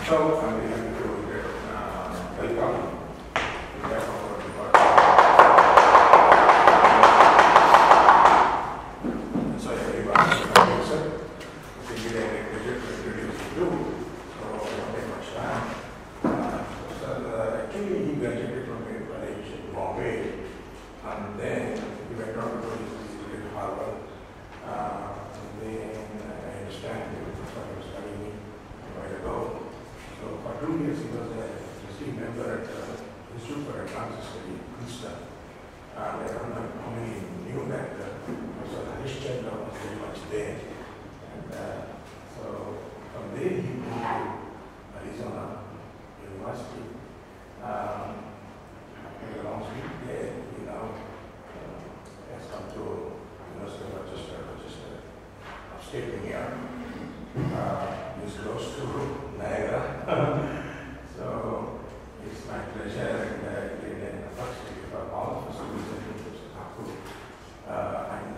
So I'm very happy to welcome the behalf of our department. So everyone, sir, I think we have a pleasure to introduce you. So I don't take much time. Actually, he graduated from a college in Bombay, and then he went on to his Harvard. Then I understand he was studying a while ago. So for 2 years he was a trustee member at the Institute for Advanced Study in Princeton. I don't know how many knew that Professor Harishchandra was very much there. And so from there he moved to Arizona University. In the long street there, he now has come to University of Rochester, upstate New York. Is close to Niagara. So it's my pleasure and opportunity for all of us to listen to Professor Thakur. And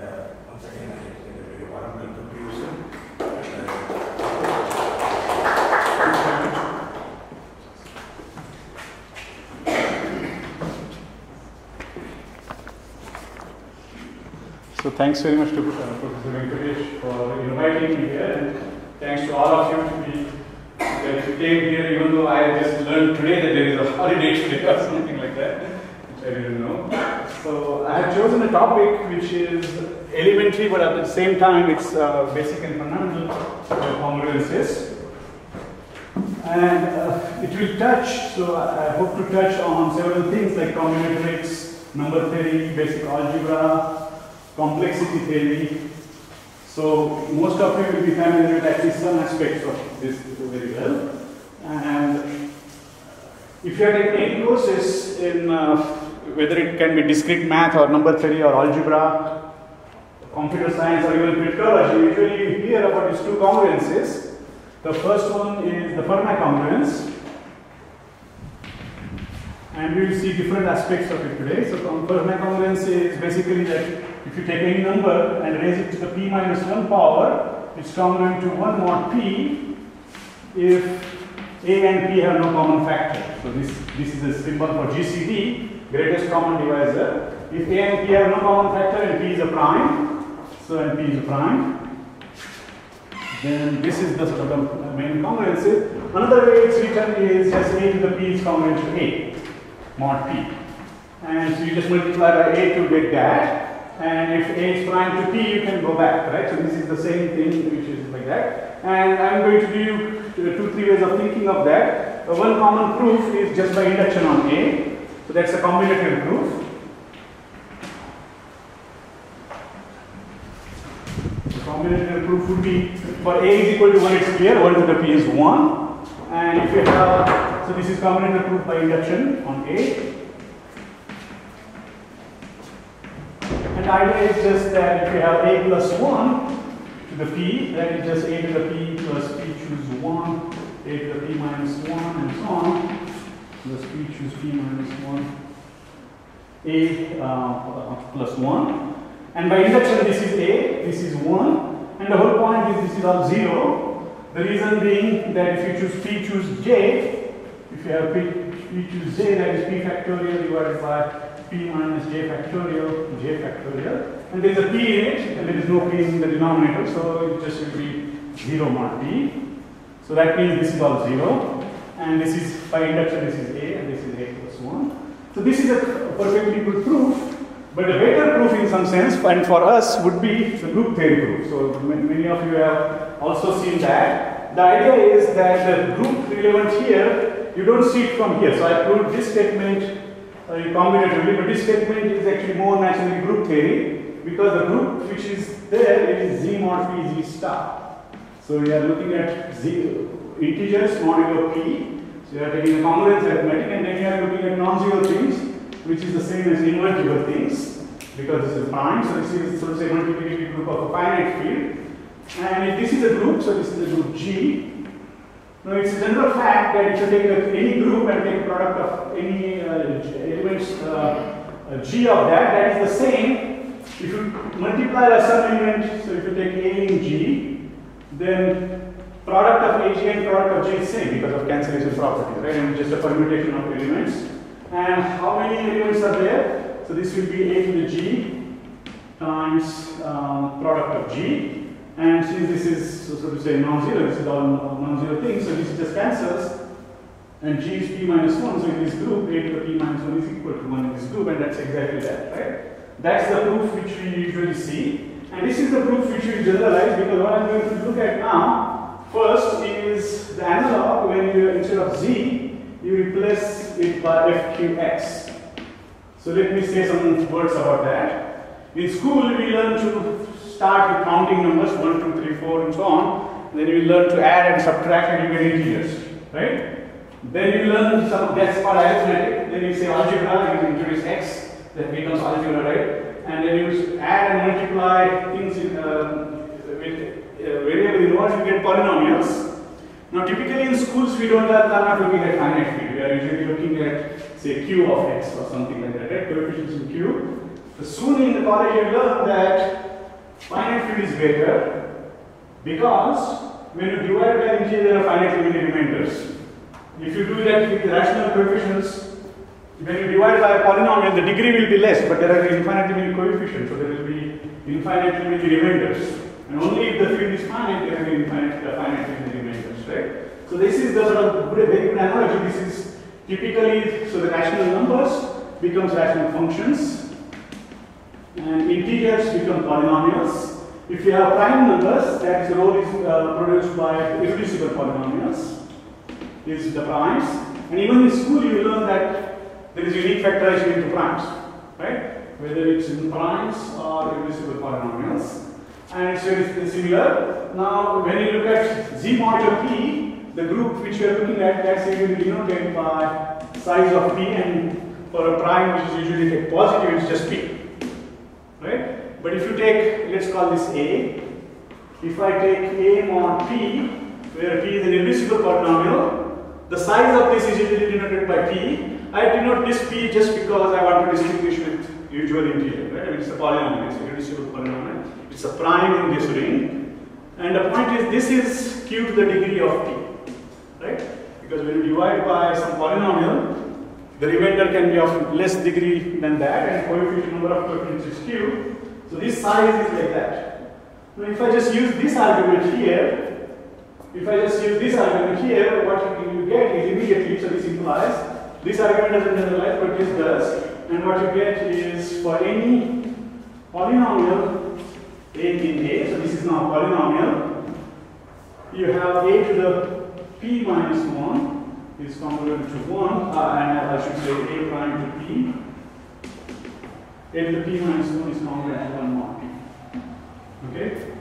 once again, I extend a very warm welcome to you, sir. So thanks very much to Professor Venkatesh for inviting me here, and thanks to all of you that you came here, even though I just learned today that there is a holiday today or something like that, which I didn't know. So I have chosen a topic which is elementary, but at the same time it's basic and fundamental congruences. And it will touch, so I hope to touch on several things like combinatorics, number theory, basic algebra, complexity theory. So most of you will be familiar with at least some aspects of this very well. And if you are taking any courses in whether it can be discrete math or number theory or algebra, computer science or even cryptology, usually you hear about these two congruences. The first one is the Fermat congruence. And we will see different aspects of it today. So Fermat congruence is basically that if you take any number and raise it to the p minus 1 power, it's congruent to 1 mod p if a and p have no common factor. So this is a symbol for GCD, greatest common divisor. If a and p have no common factor and p is a prime, so and p is a prime, then this is the sort of the main congruency. Another way it's written is just a to the p is congruent to a mod p. And so you just multiply by a to get that. And if a is prime to p, you can go back, right? So this is the same thing, which is like that. And I'm going to give you 2-3 ways of thinking of that. One common proof is just by induction on a. So that's a combinatorial proof. The combinatorial proof would be for a is equal to 1, it's clear, 1 to the p is 1. And if you have, so this is combinatorial proof by induction on a. And the idea is just that if you have a plus 1 to the p, then it's just a to the p plus p choose 1, a to the p minus 1, and so on, plus p choose p minus 1, a plus 1. And by induction, this is a, this is 1, and the whole point is this is all 0. The reason being that if you choose p choose j, if you have p choose j, that is p factorial divided by p minus j factorial, and there is a p in it, and there is no p in the denominator, so it just will be 0 mod p. So that means this is all 0, and this is by induction, this is a, and this is a plus 1. So this is a perfectly good proof, but the better proof in some sense, and for us, would be the group theory proof. So many of you have also seen that. The idea is that the group relevant here, you don't see it from here. So I proved this statement combinatorially, but this statement is actually more naturally group theory, because the group which is there is z mod p z star. So we are looking at integers modulo p. So you are taking a congruence arithmetic, and then you are looking at non-zero things, which is the same as invertible things, because this is prime. So this is sort of say multiplicative group of a finite field. And if this is a group, so this is a group G. Now it's a general fact that if you take any group and take a product of any elements G of that, that is the same. If you multiply by some element, so if you take A in G, then product of AG and product of G is same because of cancellation property, right? And just a permutation of elements. And how many elements are there? So this will be A to the G times product of G. And since this is, so to say, non-zero, this is all non-zero thing, so this just cancels. And G is P minus 1, so in this group, A to the P minus 1 is equal to 1 in this group, and that's exactly that, right? That's the proof which we usually see. And this is the proof which we generalize, because what I'm going to look at now, first is the analog. When you, instead of Z, you replace it by FQX. So let me say some words about that. In school, we learn to start with counting numbers, 1, 2, 3, 4, and so on. Then you learn to add and subtract and you get integers, right? Then you learn some, that's called arithmetic. Then you say algebra, you introduce x, that becomes algebra, right? And then you add and multiply things with variable involved, you get polynomials. Now typically in schools we are not looking at finite field, we are usually looking at, say, q of x or something like that, right? Coefficients in q. So soon in the college you learn that finite field is better because when you divide by integer there are finitely many remainders. If you do that with rational coefficients, when you divide by a polynomial, the degree will be less, but there are infinitely many coefficients, so there will be infinitely many remainders. And only if the field is finite, there will be finitely many remainders, right? So this is the sort of very good analogy. This is typically, so the rational numbers becomes rational functions, and integers become polynomials. If you have prime numbers, that role is produced by irreducible polynomials. Is the primes, and even in school you learn that there is unique factorization into primes, right? Whether it's in primes or irreducible polynomials, and it's very similar. Now, when you look at Z mod of P, the group which we are looking at, that's usually denoted by size of P, and for a prime which is usually positive, it's just P, right? But if you take, let's call this A. If I take A mod P, where P is an irreducible polynomial, the size of this is usually denoted by P. I denote this P just because I want to distinguish with usual integer, right? I mean, it's a polynomial, it's a irreducible polynomial. It's a prime in this ring. And the point is, this is q to the degree of P, right? Because when you divide by some polynomial, the remainder can be of less degree than that, and coefficient number of coefficients is q. So this size is like that. Now, if I just use this argument here, what you get is immediately, so this implies, this argument doesn't generalize, but this does, and what you get is for any polynomial A in A, so this is now a polynomial, you have A to the P minus 1 is congruent to 1, and I should say A prime to P, A to the P minus 1 is congruent to 1 mod P, okay?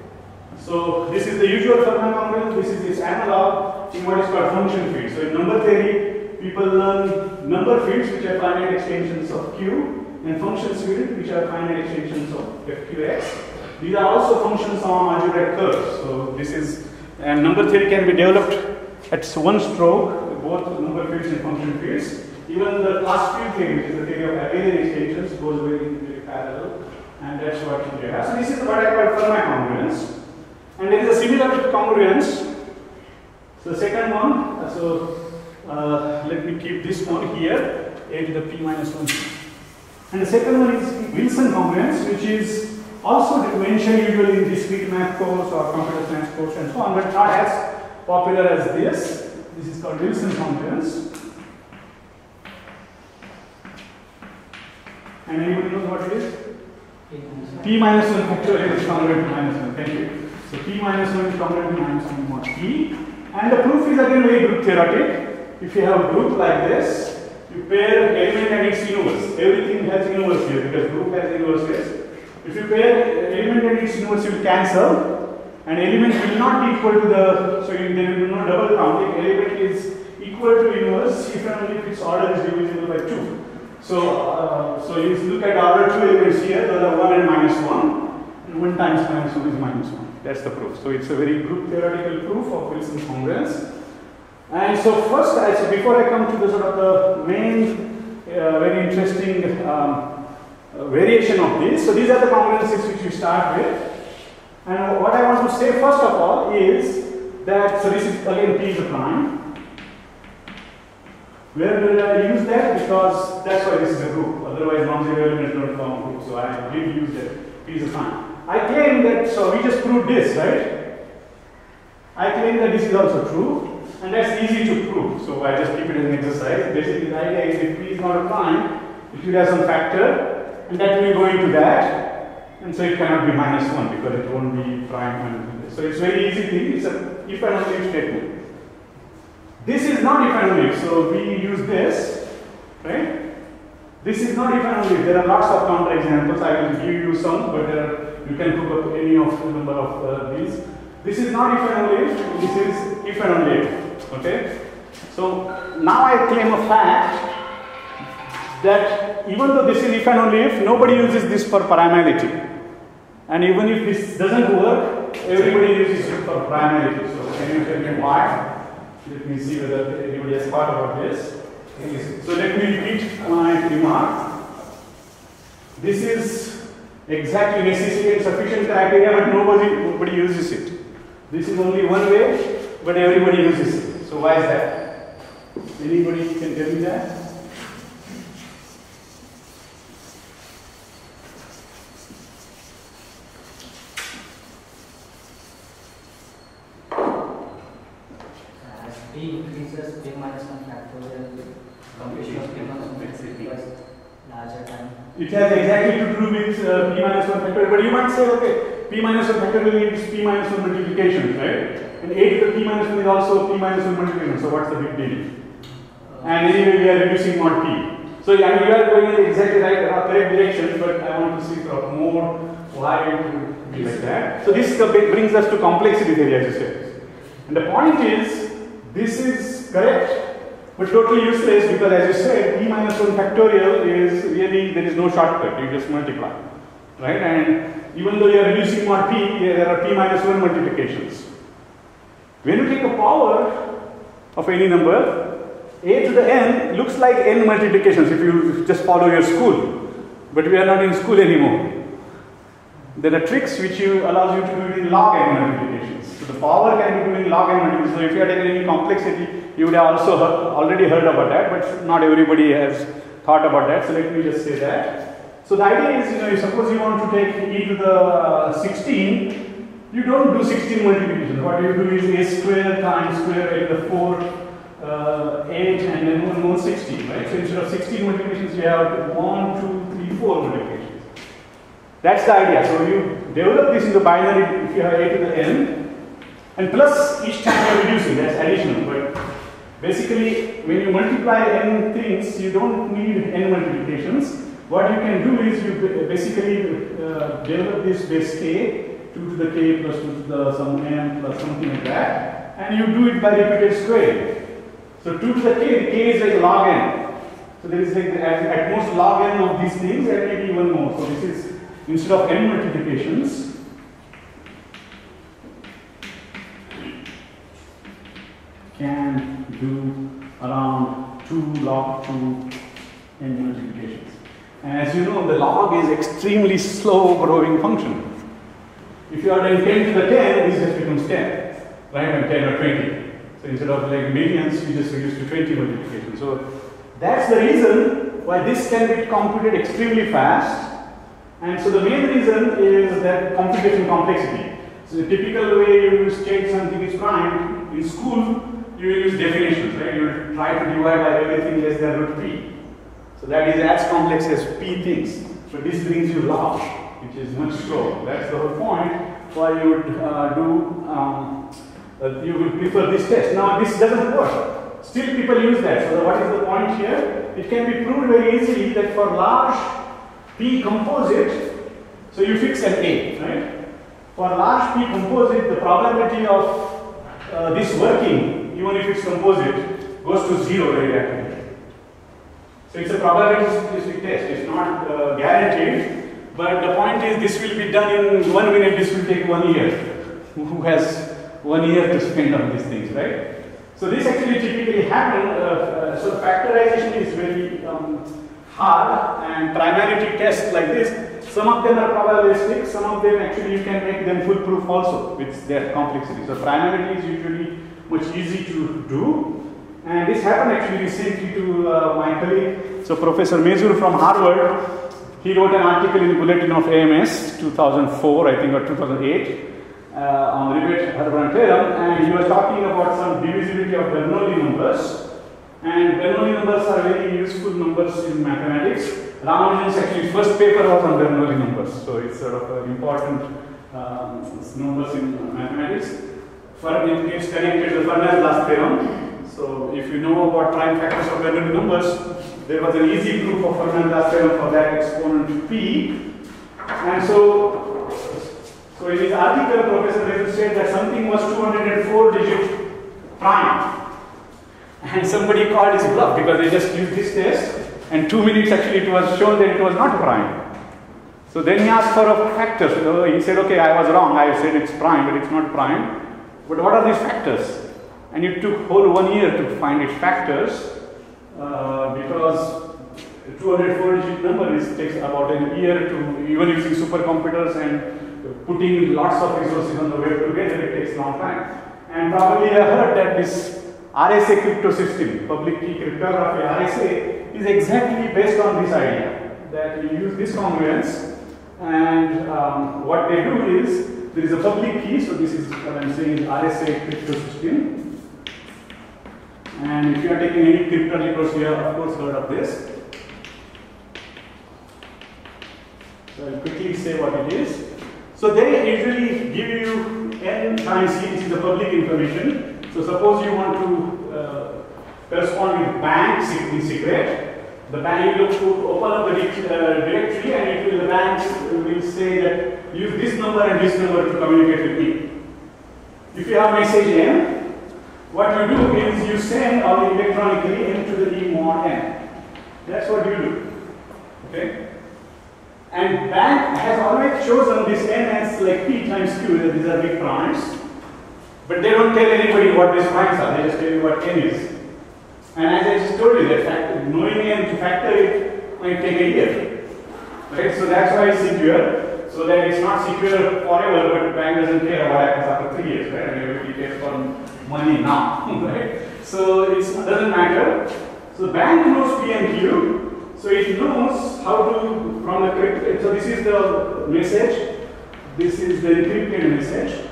So this is the usual Fermat congruence. This is this analog in what is called function field. So in number theory, people learn number fields which are finite extensions of Q, and functions field which are finite extensions of FQX. These are also functions on algebraic curves. So this is, and number theory can be developed at one stroke, both number fields and function fields. Even the class field theory, which is the theory of abelian extensions, goes very parallel, and that's what you have. So this is what I call Fermat congruence. And there is a similar congruence. So the second one, let me keep this one here, A to the P minus 1. And the second one is Wilson congruence, which is also mentioned usually in discrete math course or computer science course and so on, but not as popular as this. This is called Wilson congruence. And anybody knows what it is? P minus 1 factorial is congruent to minus 1. Thank you. So P minus 1 is congruent to minus 1 mod P. And the proof is again very group theoretic. If you have a group like this, you pair element and its inverse. Everything has inverse here because group has inverses. If you pair element and its inverse, you will cancel. And element will not be equal to the, so there will be no double counting. Element is equal to inverse if and only if its order is divisible by 2. So you look at order 2 elements here, those are 1 and minus 1. And 1 times minus 1 is minus 1. That's the proof. So it's a very group theoretical proof of Wilson congruence. And so first, before I come to the sort of the main, very interesting variation of this. So these are the congruences which you start with. And what I want to say first of all is that, so this is again P is a prime. Where did I use that? Because that's why this is a group. Otherwise, non-zero elements don't form a group. So I did use that. P is a prime. I claim that, so we just proved this, right? I claim that this is also true, and that's easy to prove. So I just keep it as an exercise. Basically, the idea is if P is not a prime, it will have some factor, and that will go into that, and so it cannot be -1 because it won't be prime. So it's very easy thing. It's a if and only if statement. This is not if and only if, so we use this, right? This is not if and only if. There are lots of counter examples. I will give you some, but you can look up any of the number of these. This is not if and only if. This is if and only if. Okay. So now I claim a fact that even though this is if and only if, nobody uses this for primality, and even if this doesn't work, everybody uses it for primality. So can you tell me why? Let me see whether anybody has thought about this. So let me repeat my remark. This is exactly necessary and sufficient criteria, but nobody uses it. This is only one way, but everybody uses it. So why is that? Anybody can tell me that? P increases P minus 1 factorial completion of P minus 1 plus larger time. It has exactly to do with P minus 1 factorial, but you might say, okay, P minus 1 factorial is P minus 1 multiplication, right? And A to the P minus 1 is also P minus 1 multiplication, so what's the big deal? And anyway, we are reducing mod P. So yeah, you are going in the exactly correct direction, but I want to see more why it would be like that. So this brings us to complexity theory, as you said. And the point is, this is correct, but totally useless because, as you said, P minus 1 factorial is really, there is no shortcut, you just multiply, right? And even though you are reducing mod P, there are P minus 1 multiplications. When you take a power of any number, A to the n looks like n multiplications if you just follow your school, but we are not in school anymore. There are tricks which allows you to do it in log n multiplications. So the power can be doing log n multiplications. So if you are taking any complexity, you would have also already heard about that, but not everybody has thought about that. So let me just say that. So the idea is, suppose you want to take e to the 16, you don't do 16 multiplications. What you do is a square times square a to the 4, 8, and then 160, right? So instead of 16 multiplications, you have 1, 2, 3, 4 multiplications. That's the idea. So you develop this in the binary if you have a to the n, and plus each time you are reducing, that's additional. But basically, when you multiply n things, you don't need n multiplications. What you can do is you basically develop this base k, 2 to the k plus 2 to the some n plus something like that, and you do it by repeated squaring. So 2 to the k is like log n. So there is like at most log n of these things, and maybe even more. So this is, instead of n multiplications, can do around 2 log 2 n multiplications. And as you know, the log is extremely slow growing function. If you are doing 10 to the 10, this just becomes 10, right? And 10 or 20. So instead of like millions, you just reduce to 20 multiplications. So that's the reason why this can be computed extremely fast. And so the main reason is that computation complexity. So the typical way you state something is prime, in school you will use definitions, right? You will try to divide by everything less than root p. So that is as complex as p things. So this brings you log, which is much slower. That's the whole point why you would you will prefer this test. Now this doesn't work. Still people use that. So what is the point here? It can be proved very easily that for large P composite, so you fix an A, right? For large P composite, the probability of this working, even if it's composite, goes to 0 very rapidly. So it's a probabilistic test. It's not guaranteed, but the point is this will be done in 1 minute. This will take 1 year. Who has 1 year to spend on these things, right? So this actually typically happens. So factorization is very hard, and primality tests like this some of them are probabilistic, some of them actually you can make them foolproof also with their complexity. So primality is usually much easy to do. And this happened actually recently to my colleague, so Professor Mazur from Harvard. He wrote an article in the Bulletin of AMS 2004, I think, or 2008, on Ribet-Hurban theorem, and he was talking about some divisibility of Bernoulli numbers. And Bernoulli numbers are very useful numbers in mathematics. Ramanujan's actually first paper was on Bernoulli numbers, so it's sort of important numbers in mathematics. It's connected to the Fernandez theorem. So if you know about prime factors of Bernoulli numbers, there was an easy proof of Fernandez theorem for that exponent p. And so in his article, Professor Mazur said that something was 204-digit prime. And somebody called his bluff because they just used this test, and 2 minutes actually it was shown that it was not prime. So then he asked for a factor. So he said, okay, I was wrong. I said it's prime, but it's not prime. But what are these factors? And it took whole 1 year to find its factors because 204-digit number takes about a year to, even using supercomputers and putting lots of resources on the web together, it takes a long time. And probably I heard that this RSA crypto system, public key cryptography, RSA, is exactly based on this idea that you use this congruence, and what they do is there is a public key, so this is what I'm saying is RSA crypto system. And if you are taking any cryptology course, you have of course heard of this. So I'll quickly say what it is. So they usually give you n times c, this is the public information. So suppose you want to correspond with banks in secret. The bank will open up the directory, and the bank will say that use this number and this number to communicate with me. If you have message n, what you do is you send all electronically n to the e mod n. That's what you do. Okay? And bank has always chosen this n as like p times q, that these are big primes. But they don't tell anybody what these primes are, they just tell you what n is. And as I just told you, that knowing n to factor it might take a year. Right? So that's why it's secure. So that it's not secure forever, but the bank doesn't care what happens after 3 years, right? And everybody cares for money now, right? So it doesn't matter. So the bank knows P and Q, so it knows how to, from the crypto, so this is the message, this is the encrypted message.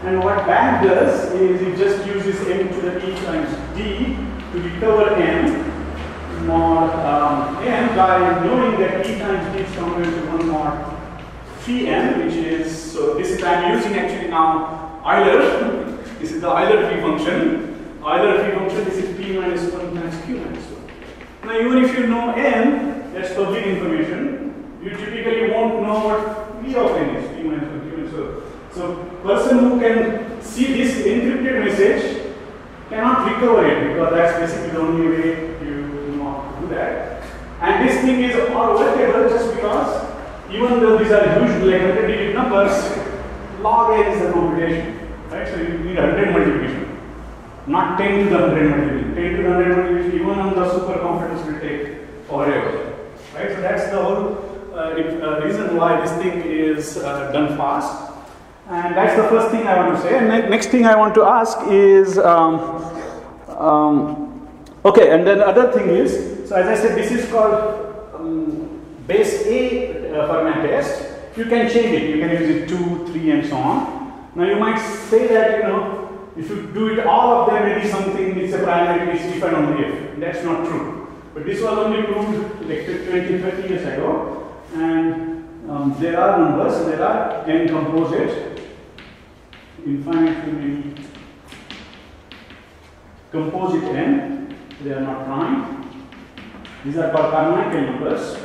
And what bank does is it just uses n to the e times d to recover n mod n by knowing that e times d is congruent to 1 mod phi n, which is, so this is, I'm using actually now Euler. This is the Euler phi function. Euler phi function, this is p minus 1 times q minus 1. Now even if you know n, that's public information, you typically won't know what v of n is, p minus 1 q minus 1. So person who can see this encrypted message cannot recover it, because that's basically the only way you know how to do that. And this thing is all workable just because even though these are huge, like 100-digit numbers, log n is the computation, right? So you need 100 multiplication, not 10 to the 100 multiplication. 10 to the 100 multiplication, even on the supercomputers, will take forever, right? So that's the whole reason why this thing is done fast. And that's the first thing I want to say. And next thing I want to ask is, okay, and then the other thing is, so as I said, this is called base A Fermat test. You can change it. You can use it 2, 3, and so on. Now you might say that, you know, if you do it all of them, maybe something, it's a primary case if and only if. That's not true. But this was only proved like 20, 30 years ago. And there are numbers, there are n composite, infinitely many composite n, they are not prime. These are called canonical numbers,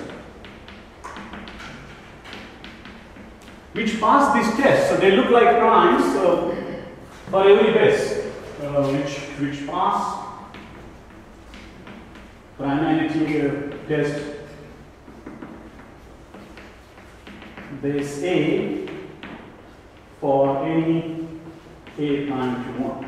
which pass this test. So they look like primes, so for every base which pass primality test base A for any A prime to 1.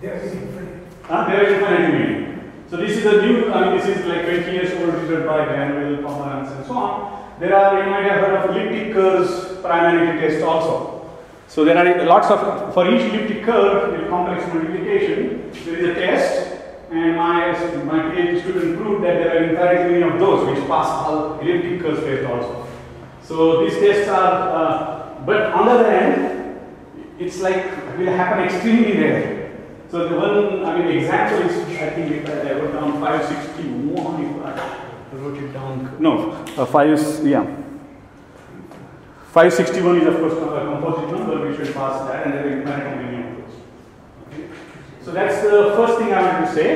There is infinite. There is infinity meaning. So this is a new, I mean this is like 20 years old, written by Granville, Pomerantz and so on. There are, you might have heard of elliptic curves primality test also. So there are lots of, for each elliptic curve with complex multiplication, there is a test, and my PhD student proved that there are infinitely many of those which pass all elliptic curves test also. So these tests are, but on the other hand, it's like will happen extremely rare. So the one, I mean, example is, I think if I wrote down 561, if I wrote it down, no, 561 is of course a composite number, we should pass that, and there are infinite many of those. Okay. So that's the first thing I want to say.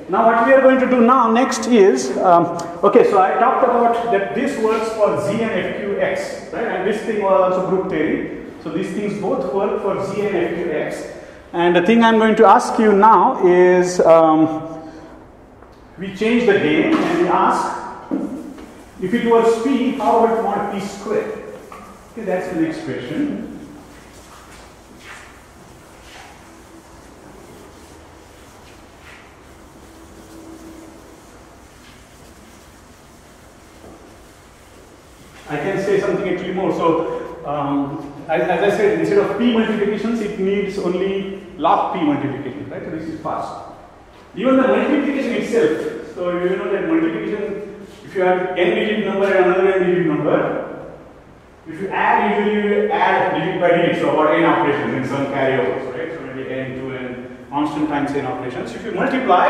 Now what we are going to do now next is, okay, so I talked about that this works for Z and FQX, right, and this thing was also group theory. So these things both work for Z and FQX. And the thing I'm going to ask you now is, we change the game and we ask, if it was P, how would mod P squared? Okay, that's the next question. I can say something actually more. So, as I said, instead of P multiplications, it needs only log P multiplication, right? So this is fast. Even the multiplication itself, so you know that multiplication, if you have n digit number and another n digit number, if you add, usually you add digit by digit, so about n operations in some carryovers, right? So maybe n to n, constant times n operations. If you multiply,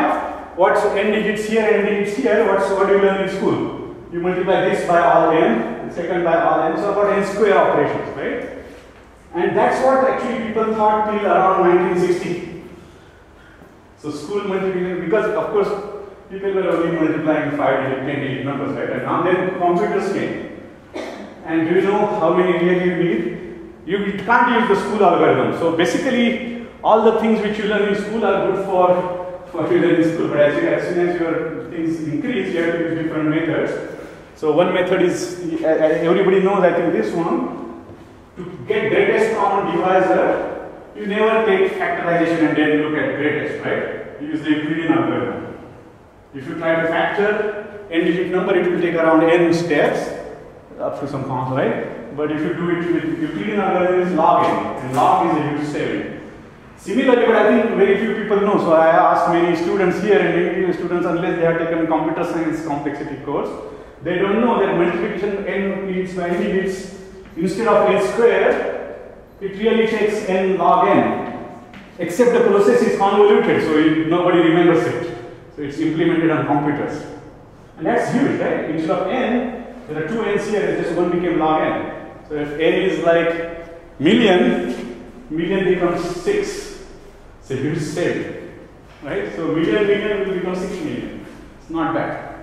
what's n digits here, n digits here, what do you learn in school? You multiply this by all n, second by all n, so about n square operations, right? And that's what actually people thought till around 1960. So school multiplication, because of course people were only multiplying 5 digit, 10 digit numbers, right? And now then computers came. And do you know how many really you need? You can't use the school algorithm. So basically, all the things which you learn in school are good for you learn in school. But as soon as your things increase, you have to use different methods. So one method is, everybody knows, I think this one, to get greatest common divisor, you never take factorization and then look at greatest, right? You use the Euclidean algorithm. If you try to factor n digit number, it will take around n steps, up to some count, right? But if you do it with Euclidean algorithm, it's log n, and log is a huge saving. Similarly, but I think very few people know, so I asked many students here, and many students, unless they have taken computer science complexity course, they don't know that multiplication n digits by n digits, instead of n square, it really takes n log n, except the process is convoluted, so nobody remembers it. So it's implemented on computers. And that's huge, right? Instead of n, there are two n's here, just one became log n. So if n is like million, million becomes 6. It's a huge saving, right? So million will become 6 million. It's not bad,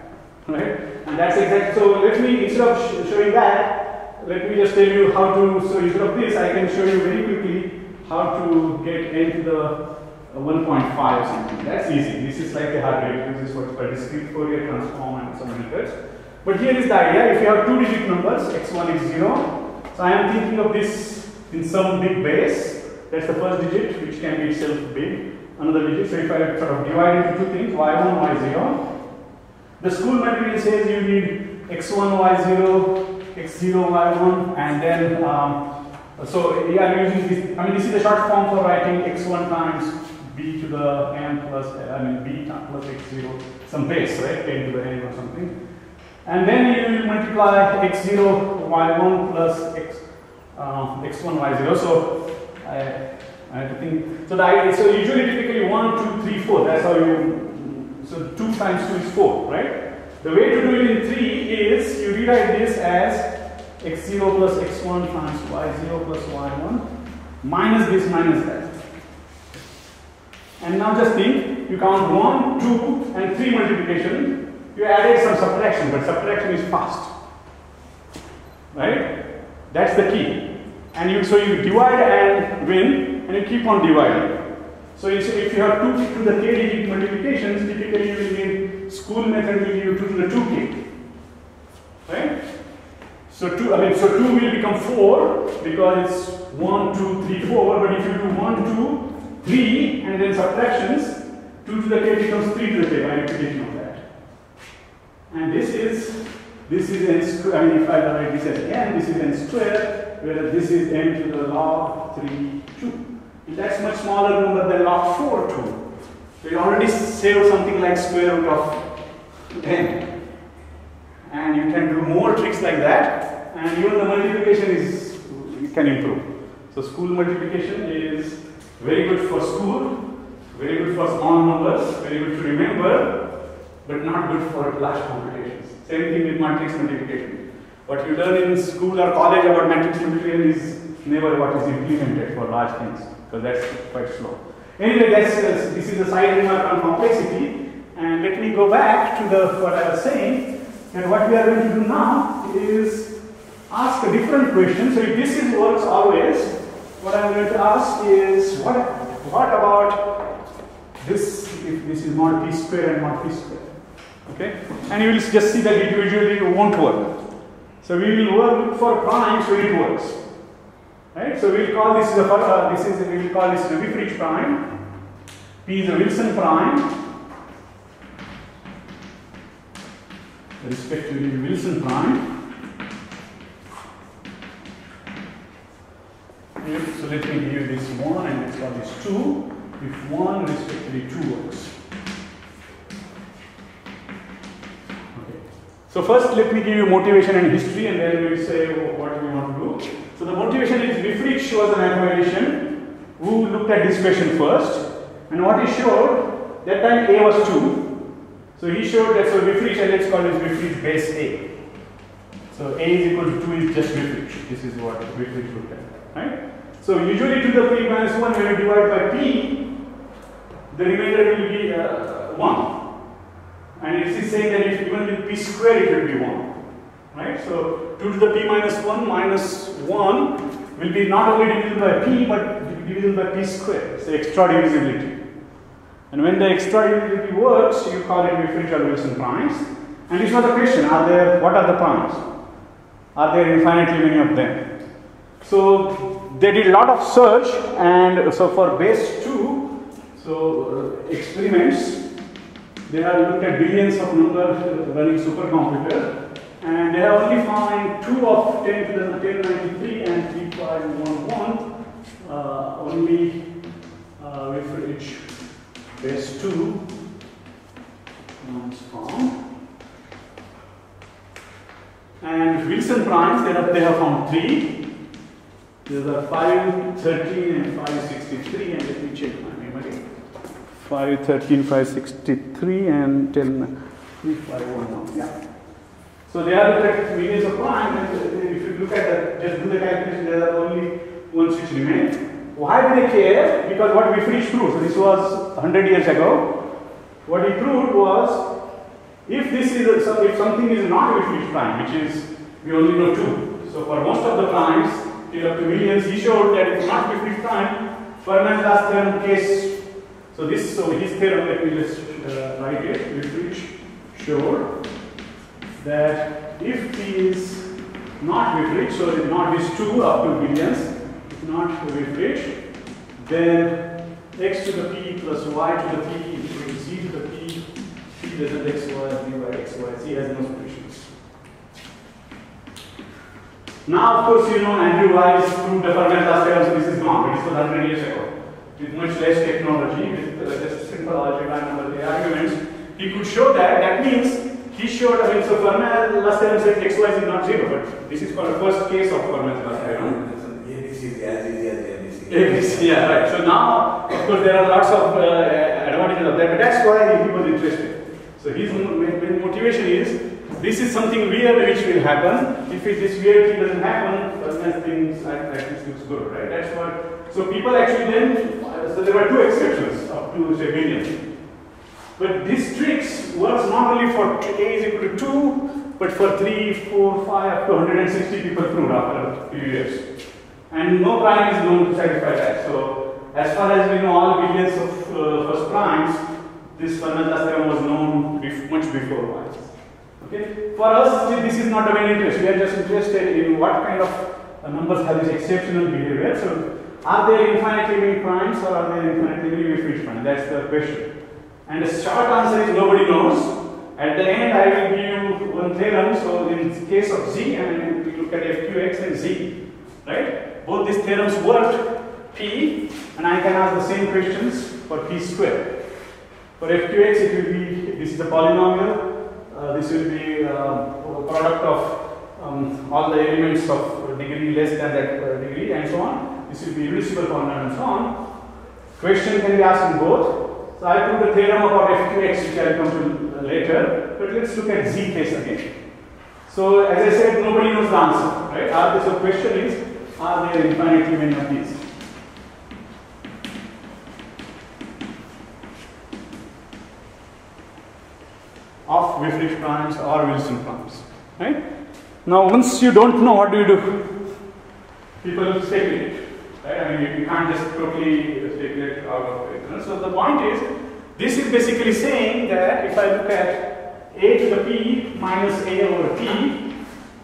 right? And that's exact. So let me, instead of showing that, let me just tell you how to, so instead of this, I can show you very quickly how to get n to the 1.5 or something. That's easy. This is like a hard rate. This is what's called discrete Fourier transform and some methods. But here is the idea. If you have two digit numbers, x1, x0, so I am thinking of this in some big base. That's the first digit, which can be itself big. Another digit. So if I sort of divide into two things, y1, y0, the school multiplication says you need x1, y0, x0, y1, and then, so yeah, I'm using this, I mean, this is the short form for writing x1 times b to the n plus, b plus x0, some base, right, 10 to the n or something. And then you will multiply x0, y1 plus x1, y0. So I have to think, so the idea, so usually typically 1, 2, 3, 4, that's how you, so 2 times 2 is 4, right? The way to do it in 3 is you rewrite this as x0 plus x1 times y0 plus y1 minus this minus that. And now just think, you count 1, 2 and 3 multiplication. You added some subtraction, but subtraction is fast, right? That's the key. And so you divide and win, and you keep on dividing. So if you have 2 to the k digit multiplications, typically you will need school method will give you 2 to the 2k, right? So 2 will become 4 because it's 1, 2, 3, 4. But if you do 1, 2, 3 and then subtractions, 2 to the k becomes 3 3 to the k by repetition of that. And this is n square. I mean, if I write this as n, this is n square, whereas this is n to the log 3 2. And that's much smaller number than log 4 2. So you already saved something like square root of n. And you can do more tricks like that, and even the multiplication is, you can improve. So school multiplication is very good for school, very good for small numbers, very good to remember, but not good for large computations. Same thing with matrix multiplication. What you learn in school or college about matrix multiplication is never what is implemented for large things, because that's quite slow. Anyway, this is a side remark on complexity, and let me go back to what I was saying. And what we are going to do now is ask a different question. So if this works always, what I am going to ask is what about this, if this is mod p square and mod p square? Okay? And you will just see that it usually won't work. So we will look for primes where it works. Right? So we will call this we will call this the Wieffrich prime. P is a Wilson prime. Respect to the Wilson prime. So let me give you this 1 and let's call this 2. If 1 respectively 2 works. Okay. So first let me give you motivation and history, and then we will say what we want to do. So the motivation is Wieffrich was a mathematician who looked at this question first, and what he showed, that time A was 2. So he showed that, so Wieffrich, and let's call this Wieffrich base A. So A is equal to 2 is just Wieffrich. This is what Wieffrich looked at, right? So usually to the p minus 1, when you divide by p, the remainder will be 1. And it is saying that if even with p square, it will be 1, right? So 2 to the p minus 1 minus 1 will be not only divisible by p, but divisible by p square. So extra divisibility. And when the extra divisibility works, you call it Wieffrich or Wilson primes. And this was the question: what are the primes? Are there infinitely many of them? So they did a lot of search, and so for base 2, experiments, they have looked at billions of numbers running supercomputer, and they have only found 2 of 10 to the 1093 and 3511 only Wieffrich base 2 ones found. And Wilson primes, they have found 3. These are 5, 13 and 563, and let me check my memory. 5, 13, 563 and 10, 3, 5, 1, 1. Yeah. So they are looked at millions of primes, and if you look at just do the calculation, there are only ones which remain. Why do they care? Because what Wieffrich proved, so this was 100 years ago, what he proved was, if something is not a Wieffrich prime, which is, we only know 2. So for most of the primes, till up to millions, he showed that it's not Wieffrich prime. Fermat's last theorem case. So his theorem, let me just write it. Wieffrich showed that if P is not Wieffrich, so it's not this 2 up to billions, it's not Wieffrich, then x to the p plus y to the p is equal to c to the p. P doesn't x y, b by x y. C has no solutions. Now, of course, you know Andrew Wiles proved the Fermat's last theorem, so this is gone. But this was 100 years ago. With much less technology, with just simple algebra and the arguments, he could show that. That means he showed, so Fermat's last theorem said x, y is not 0, but this is called the first case of Fermat's last theorem. ABC is as easy as ABC. ABC, yeah, right. So now, of course, there are lots of advantages of that, but that's why he was interested. So his main motivation is, this is something weird which will happen. If this weird thing doesn't happen, Fermat's things like this looks good, right? That's what. So people actually then, so there were 2 exceptions up to say billion. But this tricks works not only for A is equal to 2, but for 3, 4, 5, up to 160 people proved after a few years. And no prime is known to satisfy that. So as far as we know, all billions of first primes, this Fermat's last theorem was known much before Wiles. Okay? For us, this is not of any interest. We are just interested in what kind of numbers have this exceptional behavior. So are there infinitely many primes or are there infinitely many Wieffrich primes? That's the question. And the short answer is nobody knows. At the end, I will give you one theorem. So in case of Z, and we look at FQX and Z, right? Both these theorems work P, and I can ask the same questions for P square. For FQX, it will be, this is a polynomial. This will be a product of all the elements of degree less than that degree, and so on. This will be reducible polynomial and so on. Question can be asked in both. So I put the theorem about FQX, which I will come to later. But let's look at Z case again. So as I said, nobody knows the answer, right? So question is, are there infinitely many of these? Of Wieferich primes or Wilson primes, right? Now, once you don't know, what do? People speculate, right? I mean, you can't just totally speculate out of it. So the point is, this is basically saying that if I look at a to the p minus a over p,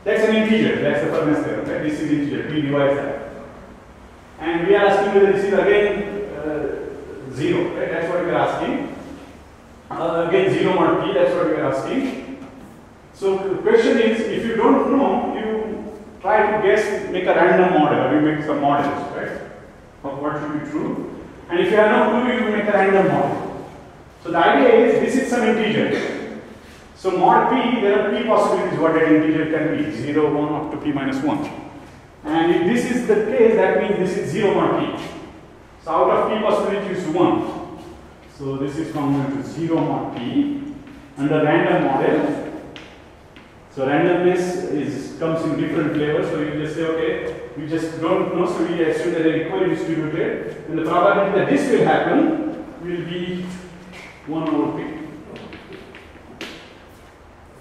that's an integer. That's the Furness theorem, right? This is integer. P divides that, and we are asking whether this is again 0, right? That's what we are asking. Again 0 mod p, that's what we are asking. So the question is, if you don't know, you try to guess, make a random model, or you make some models, right, of what should be true. And if you have no clue, you make a random model. So the idea is, this is some integer. So mod p, there are p possibilities what that integer can be, 0, 1 up to p minus 1. And if this is the case, that means this is 0 mod p. So out of p possibilities, 1. So this is converted to 0 mod p under random model. So randomness comes in different flavors. So you just say, okay, we just don't know, so we assume that they're equally distributed. And the probability that this will happen will be 1 over p.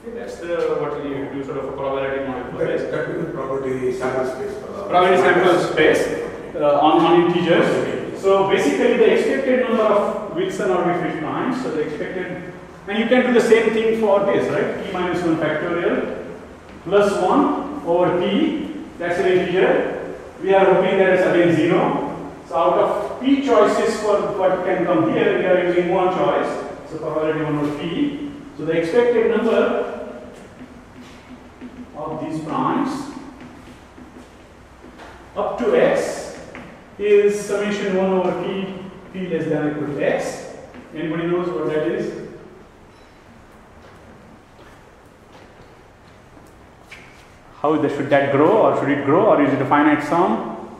Okay, that's what we do, sort of a probability model for this. That will be probability sample space. Probability sample space on integers. So basically, the expected number of Wilson or Wieferich primes. So the expected, and you can do the same thing for this, right? P minus 1 factorial plus 1 over p. That's an integer. We are hoping that it's again 0. So out of p choices for what can come here, we are using one choice. So probability 1 over p. So the expected number of these primes up to x is summation 1 over p, p less than or equal to x. Anybody knows what that is? How should that grow, or should it grow, or is it a finite sum?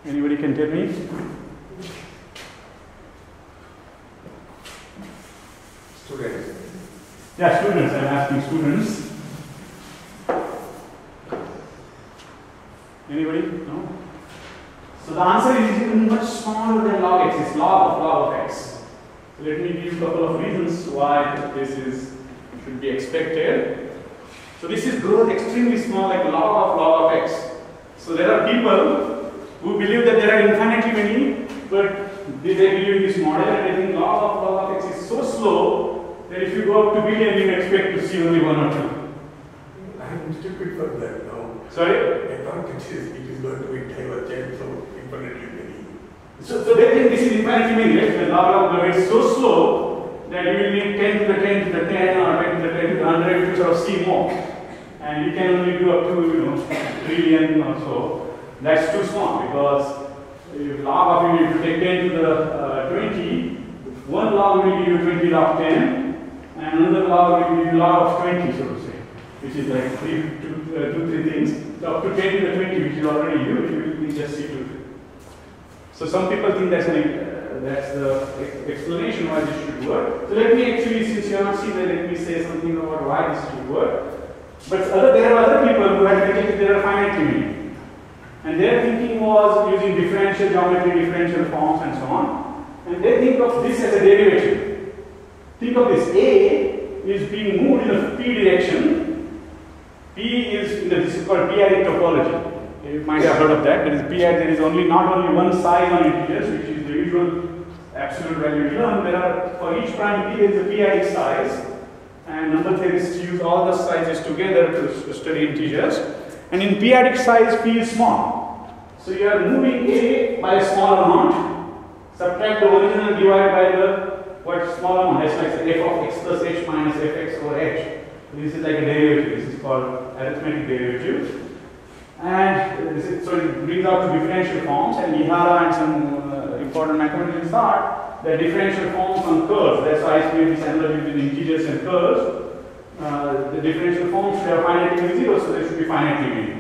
Anybody can tell me? Students. Yeah, students. I'm asking students. Anybody? No? So the answer is even much smaller than log x. It's log of x. So let me give you a couple of reasons why this should be expected. So this is growth extremely small, like log of x. So there are people who believe that there are infinitely many, but they believe in this model, and I think log of x is so slow that if you go up to billion, you expect to see only 1 or 2. I'm stupid for that now. Sorry? I thought it is going to be divergent, so infinitely many. So they think this is infinitely many, right? The log of is so slow that you will need 10 to the 10 to the 10 or 10 to the 10 to the 100 to sort of see more. And you can only do up to, trillion or so. That's too small, because if log of if you take 10 to the 20, one log will give you 20 log 10, and another log will give you log of 20, so to say, which is like 2, 3 things. So up to 10 to the 20, which is already huge, you will just see 2. So some people think that's the explanation why this should work. So let me actually, since you have not seen that, let me say something about why this should work. But there are other people who had rejected there are finitely many. And their thinking was using differential geometry, differential forms, and so on. And they think of this as a derivative. Think of this: A is being moved in the p direction. P is this is called p-adic topology. You might have heard of that. There is not only one size on integers, which is the usual absolute value we learn. There are, for each prime p, there is a p-adic size. And number theorists use all the sizes together to study integers. And in p-adic size, p is small. So you are moving A by a small amount, subtract the original, divide by what just like f of x plus h minus fx over h. This is like a derivative. This is called arithmetic derivative. And so it brings out to differential forms, and Ihara and some important mathematicians thought that differential forms on curves, that's why I made this analogy between integers and curves. The differential forms should have finitely zero, so they should be finitely many.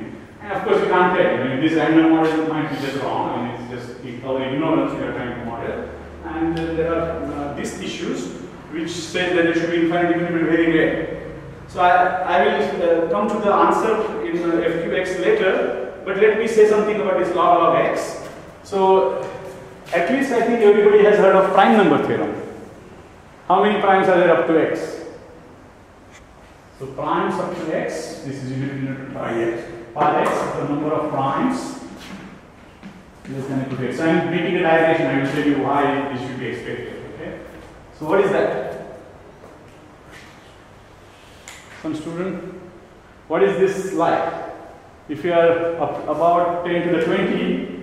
And of course, you can't tell. I mean, this random model might be just wrong. I mean, it's just our ignorance we are trying to model. And there are these issues which say that there should be infinite infinite very rare. So I will come to the answer in FQX later, but let me say something about this log x. So at least I think everybody has heard of prime number theorem. How many primes are there up to x? So primes up to x, this is usually denoted by x. Pi x is the number of primes less than equal to x. So I am making a derivation, I will tell you why this should be expected. Okay? So what is that? Some student, what is this like? If you are up about 10 to the 20,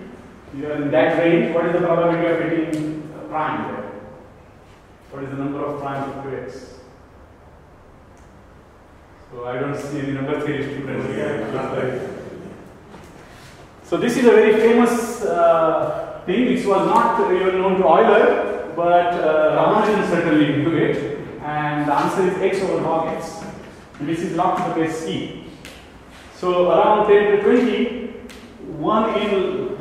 you are in that range, what is the probability of getting a prime there? What is the number of primes up to x? So I don't see any number theory students here. So this is a very famous thing. It was not even known to Euler, but Ramanujan certainly knew it. And the answer is x over log x. And this is log to the base e. So around 10 to 20, 1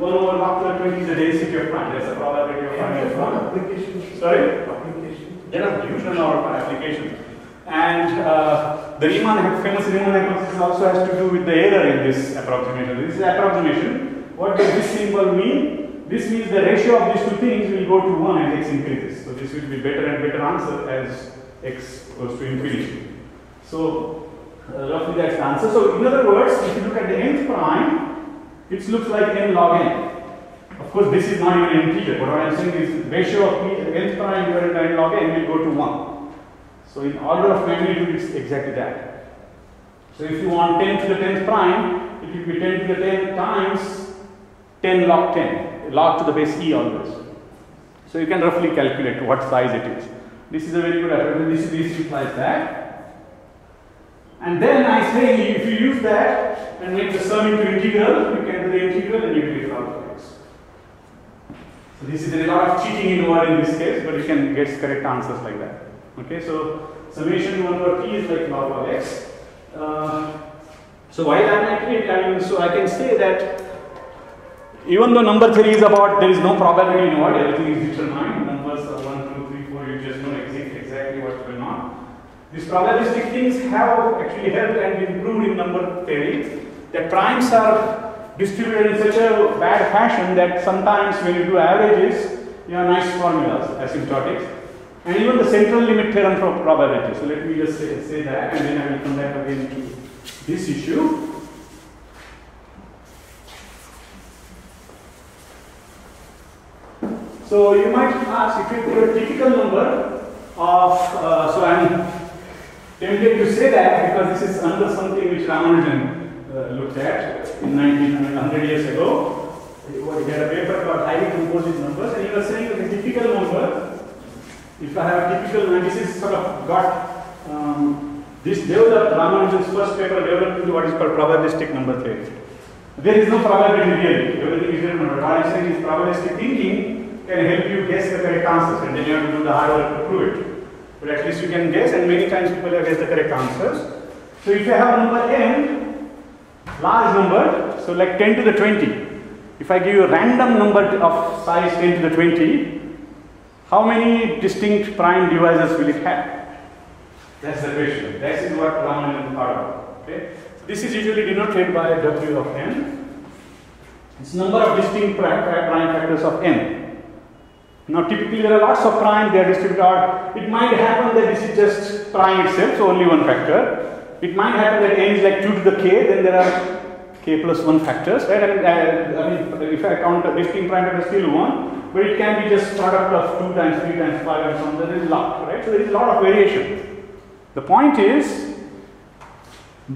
over log to the 20 is the density of prime. That's the probability of finding a prime. Application. Sorry? Application. There are huge number of applications. And the Riemann, famous Riemann hypothesis also has to do with the error in this approximation. This is approximation. What does this symbol mean? This means the ratio of these two things will go to 1 as x increases. So this will be better and better answer as x goes to infinity. So roughly that's the answer. So in other words, if you look at the nth prime, it looks like n log n. Of course, this is not even an integer, but what I am saying is the ratio of nth prime divided by n log n will go to 1. So in order of magnitude, it's exactly that. So if you want 10 to the 10th prime, it will be 10 to the 10 times 10 log 10, log to the base e always. So you can roughly calculate what size it is. This is a very good approximation. This implies that. And then I say if you use that and make the sum into integral, you can do the integral and you will get log of x. So this is a lot of cheating involved in this case, but you can get correct answers like that. Okay, so summation 1 over t is like log of x. So while I am at it, so I can say that even though number theory is about there is no probability involved, everything is determined. Numbers are 1, 2, 3, 4. You just know exactly what's going on. These probabilistic things have actually helped and improved in number theory. That primes are distributed in such a bad fashion that sometimes when you do averages, you have nice formulas, asymptotics. And even the central limit theorem for probability. So let me just say that, and then I will come back again to this issue. So you might ask if you put a typical number of, so I am tempted to say that because this is another something which Ramanujan looked at in 100 years ago. He had a paper called highly composite numbers, and he was saying that a typical number, if I have a typical, and this is sort of got, this developed, Ramanujan's first paper developed into what is called probabilistic number theory. There is no probability really, everything is determined. What I am saying is probabilistic thinking can help you guess the correct answers, and then you have to do the hard work to prove it. But at least you can guess, and many times people have guessed the correct answers. So if you have a number n, large number, so like 10 to the 20, if I give you a random number of size 10 to the 20, how many distinct prime divisors will it have? That's the question. That is what Ramanujan thought of. Okay? This is usually denoted by W of n. It's number of distinct prime factors of n. Now typically there are lots of primes, they are distributed out. It might happen that this is just prime itself, so only one factor. It might happen that n is like 2 to the k, then there are k plus 1 factors, right? I mean, if I count a distinct prime factor, still 1, but it can be just product of 2 times, 3 times, 5 and so on. There is a lot, right? So there is a lot of variation. The point is,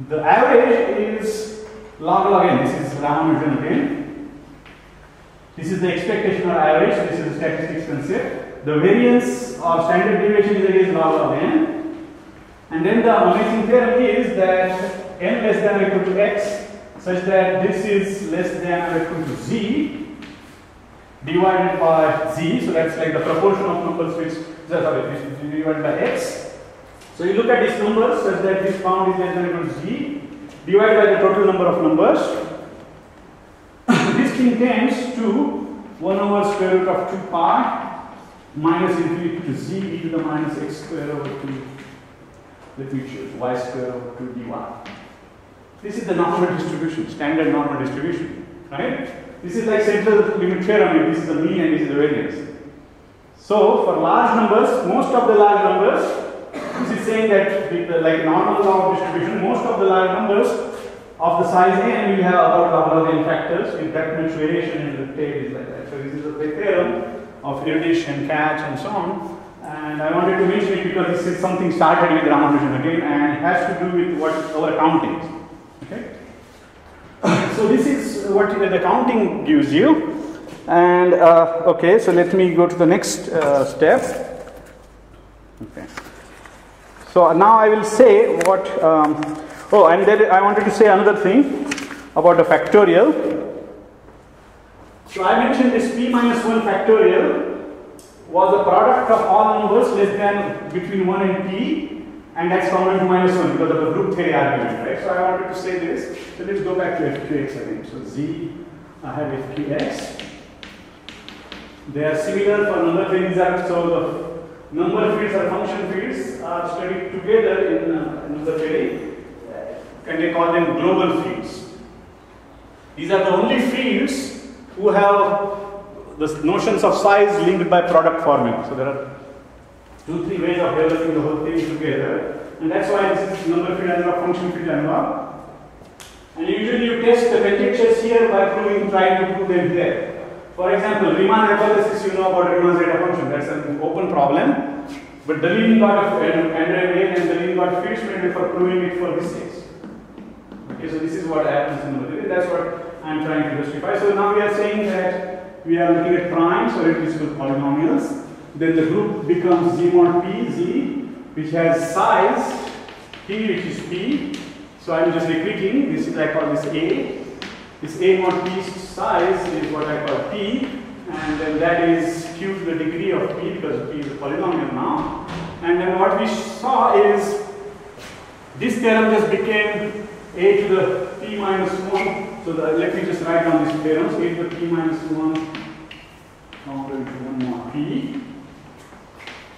the average is log n. This is Ramanujan again. This is the expectation or average, so this is the statistics concept. The variance or standard deviation is against log of n. And then the amazing theorem is that n less than or equal to x such that this is less than or equal to z divided by z. So that's like the proportion of numbers which, sorry, this is divided by x. So you look at these numbers such that this bound is less than or equal to z divided by the total number of numbers. This thing tends to 1 over square root of 2 pi minus infinity to z e to the minus x square over 2. Let me choose y square over 2 dy. This is the normal distribution, standard normal distribution, right? This is like central limit theorem. This is the mean and this is the variance. So for large numbers, most of the large numbers, this is saying that with the, like normal law of distribution, most of the large numbers of the size n will have about log n factors with that much variation in the tail is like that. So this is the theorem of Erdős and Kac and so on. And I wanted to mention it because this is something started with Ramanujan again and it has to do with what our counting is. Okay? So this is what the counting gives you. And okay, so let me go to the next step. Okay. So now I will say what. Oh, and then I wanted to say another thing about a factorial. So I mentioned this p minus 1 factorial was a product of all numbers less than between 1 and p, and that's common to minus 1 because of the group theory argument, right? So I wanted to say this. So let's go back to fqx again. So z, I have fqx. They are similar for number theories. So the number fields or function fields are studied together in number theory. And they call them global fields. These are the only fields who have the notions of size linked by product formula. So there are 2-3 ways of developing the whole thing together, and that's why this is number field analog, function field analog. And usually you test the conjectures here by trying to prove them here. For example, Riemann hypothesis, you know about Riemann's zeta function. That's an open problem, but the leading part of Andre Weil and the leading part of Fields for proving it for this case. Okay, so this is what happens in number theory. That's what I am trying to justify. So now we are saying that we are looking at primes or irreducible polynomials. Then the group becomes z mod p, z, which has size p, which is p. So I am just repeating. This is I call this a. This a mod p size is what I call p, and then that is q to the degree of p because p is a polynomial now. And then what we saw is this theorem just became a to the p minus 1. So let me just write down these theorems. A to the p minus 1 converted to 1 mod p.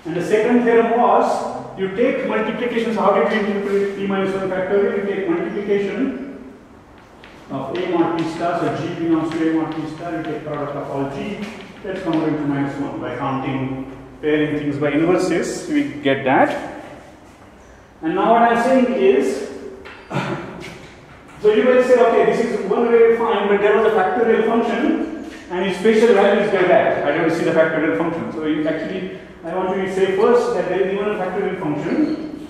And the second theorem was you take multiplication. So how did we interpret p minus 1 factorial? You take multiplication of a mod p star. So g belongs to a mod p star. You take product of all g. That's converted to minus 1 by counting, pairing things by inverses. We get that. And now what I'm saying is. So you will say, okay, this is one way fine, but there was a factorial function, and its spatial values get that. I don't see the factorial function. So you actually, I want to say first that there is even a factorial function,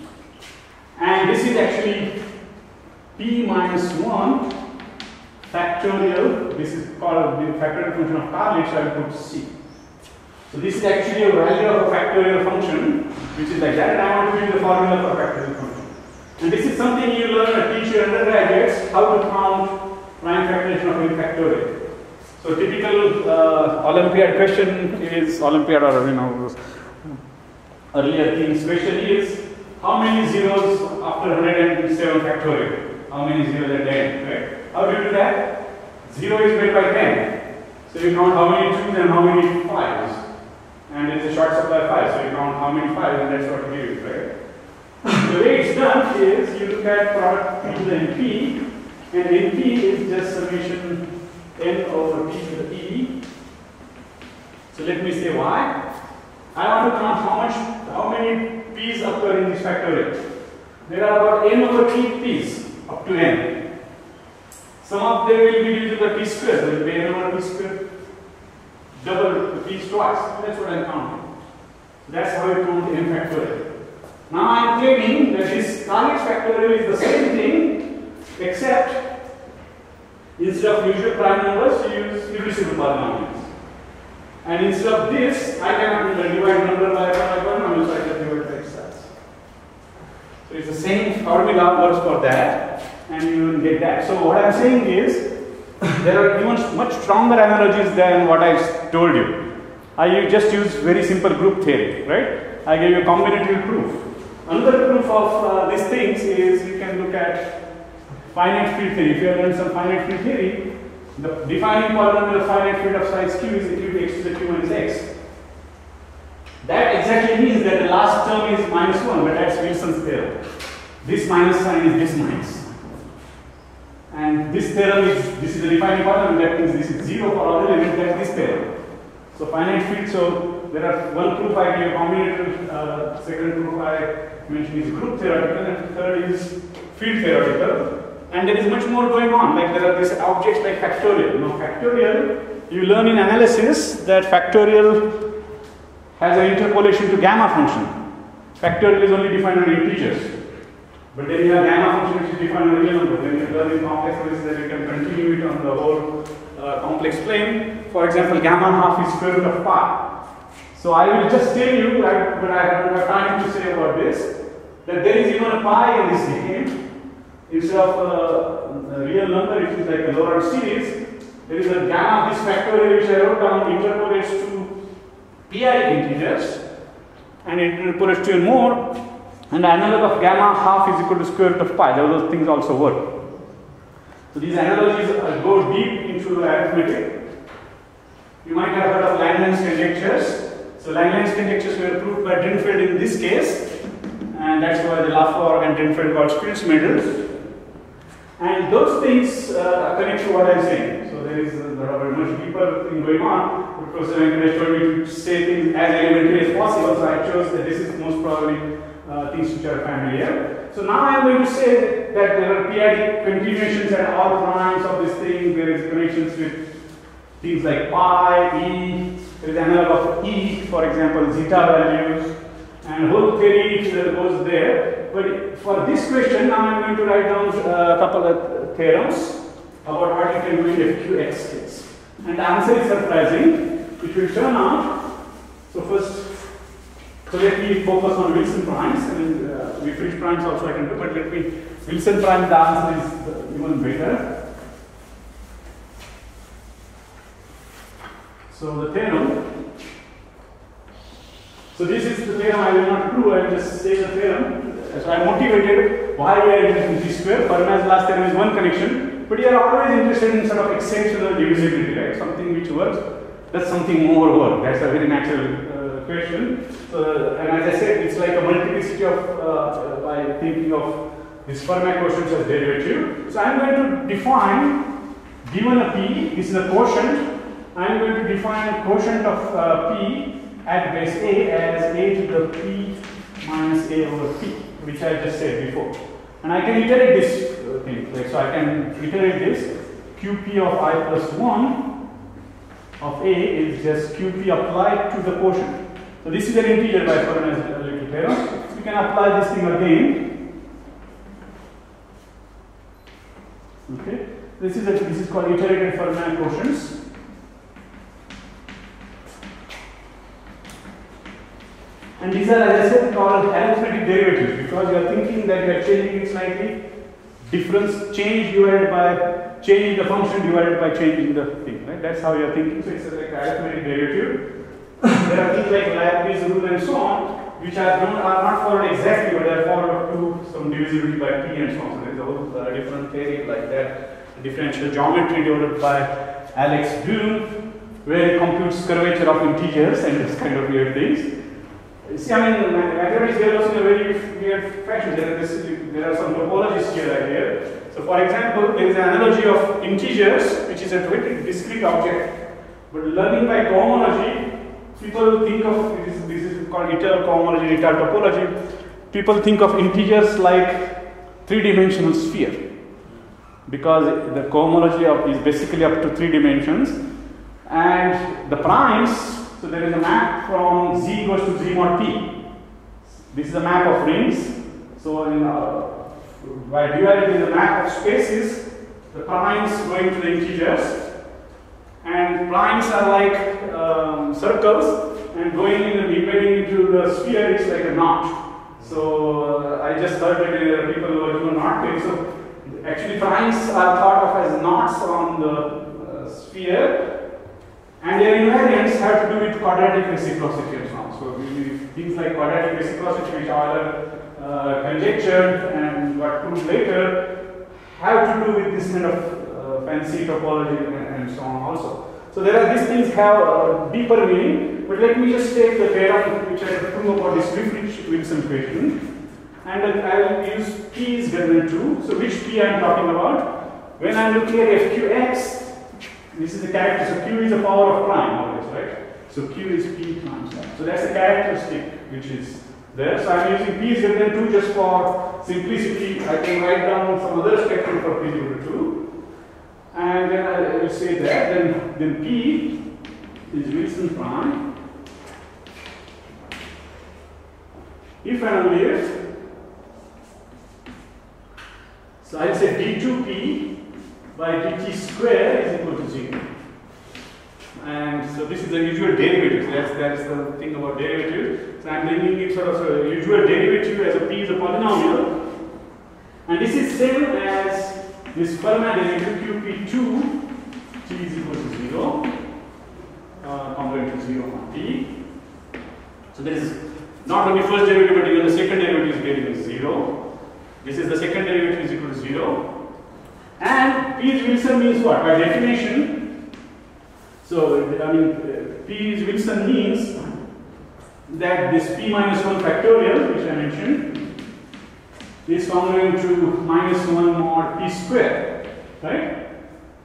and this is actually p minus 1 factorial. This is called the factorial function of Carnot, so I will put c. So this is actually a value of a factorial function, which is like that, and I want to use the formula for a factorial function. And this is something you learn at teach your undergraduates, how to count prime factorization of any factorial. So typical Olympiad question is, Olympiad or earlier things question is, how many zeros after 107 factorial? How many zeros at the end, right? How do you do that? 0 is made by 10. So you count how many 2s and how many 5s. And it's a short supply of 5, so you count how many 5s and that's what you use, right? The way it's done is you look at product p to the np, and np is just summation n over p to the e. So let me say why. I want to count how many p's occur in this factorial. There are about n over p p's up to n. Some of them will be used by p square, so it will be n over p square, double the p's twice. That's what I'm counting. That's how you count n factorial. Now I am claiming that this Carnot factorial is the same thing, except instead of usual prime numbers, you use irreducible polynomials. And instead of this, I can divide number by polynomial, so I can divide by size. So it's the same formula works for that, and you will get that. So what I am saying is, there are even much stronger analogies than what I told you. I just use very simple group theory, right? I gave you a combinatorial proof. Another proof of these things is you can look at finite field theory. If you have done some finite field theory, the defining polynomial of finite field of size q is equal to x to the q minus x. That exactly means that the last term is minus 1, but that's Wilson's theorem. This minus sign is this minus. And this theorem is, this is the defining polynomial, that means this is 0 for all elements, that's this theorem. So finite field, so there are one proof I gave combinatorial, second proof I mentioned is group theoretical, and third is field theoretical. And there is much more going on, like there are these objects like factorial. Now factorial, you learn in analysis that factorial has an interpolation to gamma function. Factorial is only defined on integers. But then you have gamma function which is defined on real number. Then you learn in complex numbers that you can continue it on the whole complex plane. For example, gamma half is square root of pi. So I will just tell you, but I don't have time to say about this, that there is even a pi in this game. Instead of a real number, which is like a lower series, there is a gamma of this factorial which I wrote down interpolates to periodic integers, and it interpolates to even more. And the analog of gamma half is equal to square root of pi. Those things also work. So these analogies go deep into arithmetic. You might have heard of Langland's conjectures. So Langland's conjectures were proved by Drinfeld in this case, and that's why the Lafforgue and Drinfeld got Fields medals. And those things connect to what I'm saying. So there is a much deeper thing going on. Professor Venkatesh told me to say things as elementary as possible, so I chose that this is most probably things which are familiar. So now I am going to say that there are periodic continuations at all primes of this thing. There is connections with things like pi, e, there is analog of e, for example, zeta values, and whole theory goes there. But for this question, now I am going to write down a couple of theorems about what you can do in FQX case. And the answer is surprising. It will turn out, so first, so let me focus on Wilson primes, and we finish primes also I can do, but let me, Wilson prime, the answer is even better. So the theorem, so this is the theorem I will not prove, I will just say the theorem. So I am motivated why we are interested in G square. Fermat's last theorem is one connection, but you are always interested in sort of exceptional divisibility, right? Something which works, does something more work. That's a very natural question. So, and as I said, it's like a multiplicity of, by thinking of this Fermat quotient as derivative. So I am going to define, given a P, this is a quotient, I am going to define a quotient of P at base A as A to the P minus A over P, which I just said before. And I can iterate this thing, like, so I can iterate this, QP of I plus 1 of A is just QP applied to the quotient. So this is an integer by Fermat's little theorem. You can apply this thing again. Okay, this is called iterated Fermat quotients. And these are, as I said, called arithmetic derivatives, because you are thinking that you are changing it slightly. Difference change divided by changing the function divided by changing the thing, right? That's how you are thinking. So it's like arithmetic derivative. There are things like Leibniz rule and so on, which are not followed exactly, but they are followed up to some divisibility by p and so on. So there is a whole different theory like that. Differential geometry developed by Alex Bloom, where he computes curvature of integers and this kind of weird things. See, I mean, mathematics develops in a very weird fashion. There are some topologies here and here. So, for example, there is an analogy of integers, which is a very discrete object. But learning by cohomology, people think of this is called Ital cohomology, Ital topology. People think of integers like three-dimensional sphere, because the cohomology is basically up to 3 dimensions, and the primes. So there is a map from Z goes to Z mod P. This is a map of rings. So by duality, the map of spaces, the primes going to the integers, and and primes are like circles, and going in and embedding into the sphere is like a knot. So I just heard that there are people who are doing knot theory. So actually primes are thought of as knots on the sphere, and their invariants have to do with quadratic reciprocity and so on. So things like quadratic reciprocity, which are conjectured and got proved later, have to do with this kind of fancy topology and so on also. So there are these things have deeper meaning, but let me just take the theorem which I prove about this Wilson equation, and I will use P is greater than 2. So which P I am talking about? When I am looking at FQX, this is the character. So Q is the power of prime always, right? So Q is P times that. So that's the characteristic which is there. So I am using P is greater than 2 just for simplicity. I can write down some other spectrum for P is equal to 2. And then I will say that then P is Wilson prime if and only if, so I will say d2p by dt square is equal to 0. And so this is the usual derivative. That is the thing about derivative. So I am bringing it sort of a usual derivative as a p is a polynomial, and this is same as this Fermat derivative qp2 t is equal to 0, congruent to 0 on t. So there is not only first derivative but even the second derivative is getting 0. This is the second derivative is equal to 0. And P is Wilson means what? By definition, so I mean P is Wilson means that this P minus 1 factorial which I mentioned is congruent to minus 1 mod P square, right?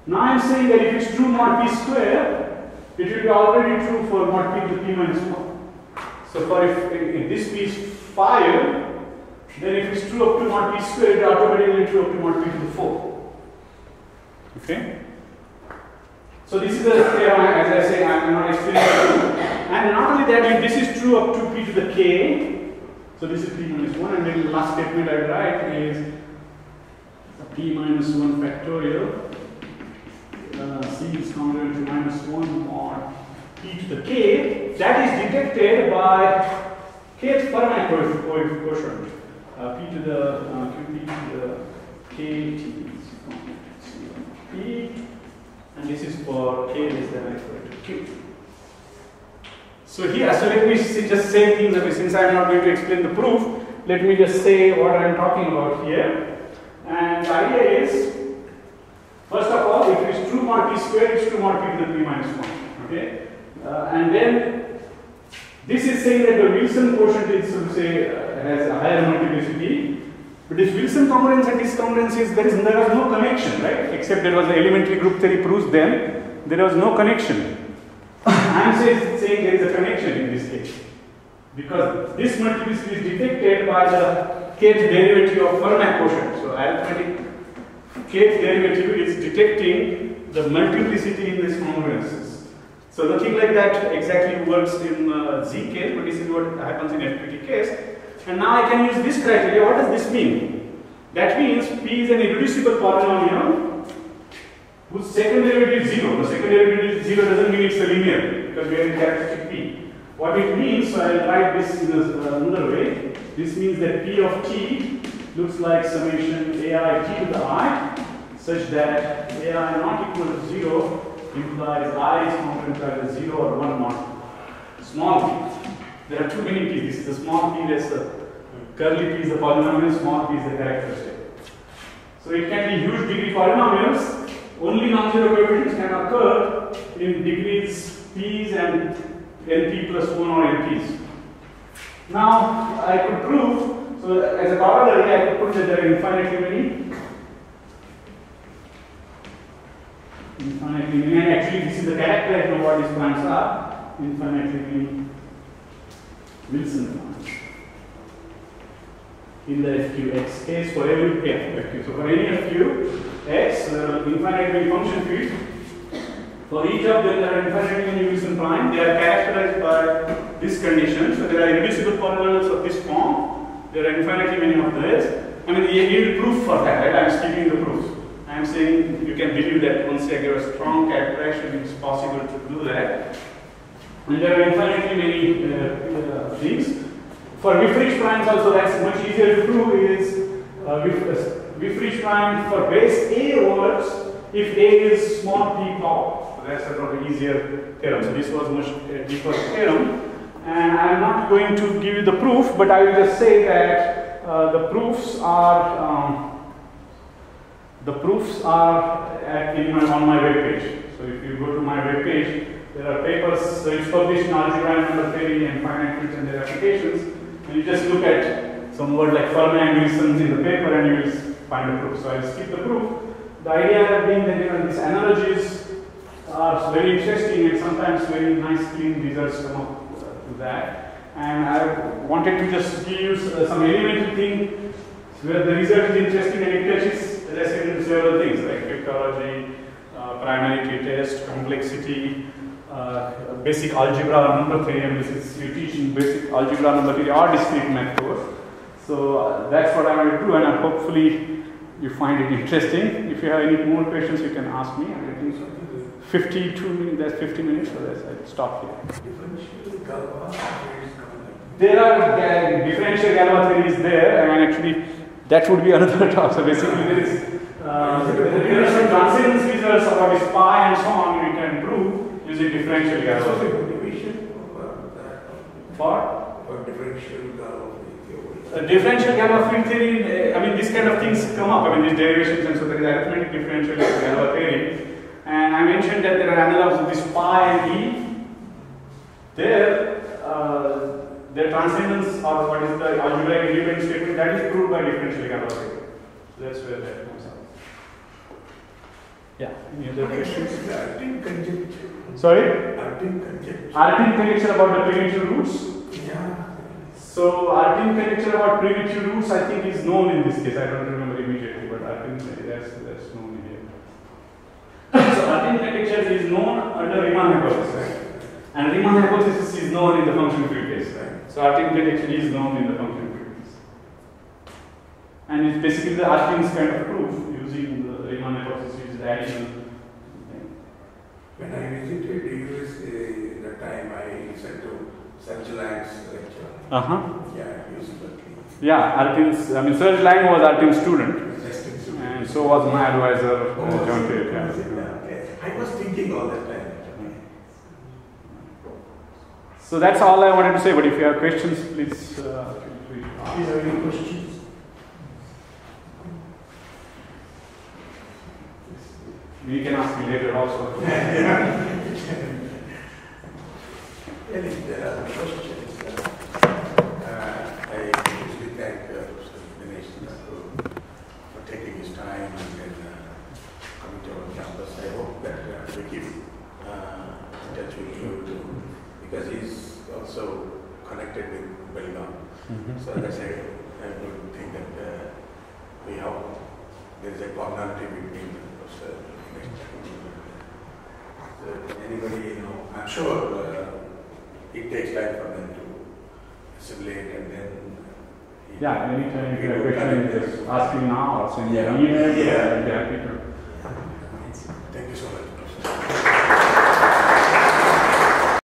Now I am saying that if it's true mod P square, it will be already true for mod P to the P minus 1. So for if this P is 5, then if it's true up to mod P square, it will automatically true up to mod P to the 4. Okay? So this is the theorem, as I say, I am not explaining it. And not only that, if this is true up to P to the K, so this is P minus 1, and then the last statement I write is P minus 1 factorial C is congruent to minus 1 mod P to the K, that is detected by Kth Fermat quotient P to the QP to the KT is P, and this is for K less than or equal to Q. So here, so let me just say things, okay, since I am not going to explain the proof, let me just say what I am talking about here. And the idea is, first of all, if it is true mod P square, it is true mod P to the P minus 1. Okay? And then, this is saying that the Wilson quotient is, so to say, has a higher multiplicity. But this Wilson congruence and discongruence is, there was no connection, right? Except there was the elementary group theory proves then, there was no connection. I am saying there is a connection in this case, because this multiplicity is detected by the kth derivative of Fermat quotient. So arithmetic kth derivative is detecting the multiplicity in these congruences. So nothing like that exactly works in Z case, but this is what happens in FQT case. And now I can use this criteria. What does this mean? That means P is an irreducible polynomial whose second derivative is 0. The second derivative is 0 doesn't mean it's a linear, because we are in characteristic P. What it means, so I will write this in another way. This means that P of t looks like summation ai t to the I, such that ai not equal to 0 implies I is congruent to either 0 or 1 not small p. There are too many p's. This is the small p, that's the curly p is the polynomial, small p is the characteristic. So it can be huge degree polynomials. Only non-zero coefficients can occur in degrees p's and np plus 1 or np's. Now I could prove, so as a corollary I could put that there are infinitely many. Infinitely many, and actually this is the characterization of what these primes are. Infinitely many Wilson primes in the FQX case for every FQ. So for any FQX, infinite many function fields. For each of them there are infinite many Wilson prime. They are characterized by this condition. So there are irreducible polynomials of this form. There are infinitely many of those. I mean, you need proof for that, right? I am skipping the proofs. I am saying you can believe that once I give a strong characterization, it's possible to do that. And there are infinitely many things. For Wifrich primes also, that's much easier to prove. Is Wifrich prime for base A works if A is small p tau. So that's a lot easier theorem. So this was much deeper theorem. And I am not going to give you the proof, but I will just say that the proofs are on my web page. So if you go to my web page, there are papers. So it's published in algebra and number theory and finite fields and their applications. And you just look at some word like Fermat and Wilson's in the paper, and you will find a proof. So I will skip the proof. The idea being that these analogies are very interesting and sometimes very nice, clean results come up to that. And I wanted to just give you some elementary thing where the result is interesting and it touches, as I said, into several things like cryptology, primarity test, complexity, basic algebra, number theory. And this is you teach in basic algebra, number theory, or discrete math course. So that's what I'm going to do, and hopefully you find it interesting. If you have any more questions, you can ask me. I think 52 minutes. That's 50 minutes, so that's I'll stop here. There are differential Galois theories there, and actually that would be another talk. So basically, there is some transcendence results of what is pi and so on we can prove using differential Galois theory. For differential Galois theory. Differential Galois field theory. I mean, these kind of things come up. I mean, these derivations, and so there is arithmetic differential Galois theory. And I mentioned that there are analogs of this pi and e. Their transcendence, or what is the algebraic independent statement, that is proved by differential Galois theory. So that's where that comes out. Yeah. Any other questions? Artin conjecture. Sorry? Artin conjecture. Artin conjecture about the primitive roots. Yeah. So Artin conjecture about primitive roots, I think, is known in this case. I don't remember immediately, but Artin that's known here. So Artin conjecture is known under Riemann hypothesis, and Riemann hypothesis is known in the function field case. So Artin conjecture is known in the function field case, and it's basically the Artin's kind of proof using the Riemann hypothesis is the additional thing. When I visited US the time I listened to Serge Lang's lecture. Yeah, he was Berkeley. Yeah, Artin's. I mean, Serge Lang was Artin's student. And so was my advisor, John Tate. Okay. I was thinking all that time. So that's all I wanted to say, but if you have questions, please feel free to ask. Do you have any questions? You can ask me later also. Well, if there are questions, I usually thank Mr. Dinesh for taking his time and then coming to our campus. I hope that we keep in touch with you too, because he's also connected with Belgaum. So as I said, I would think that we hope there is a commonality between Mr. Dinesh. So anybody, I'm sure it takes time for them to assimilate, and then yeah, anytime you have a question, just ask me now or send me an Yeah. email. Yeah. I'll be happy to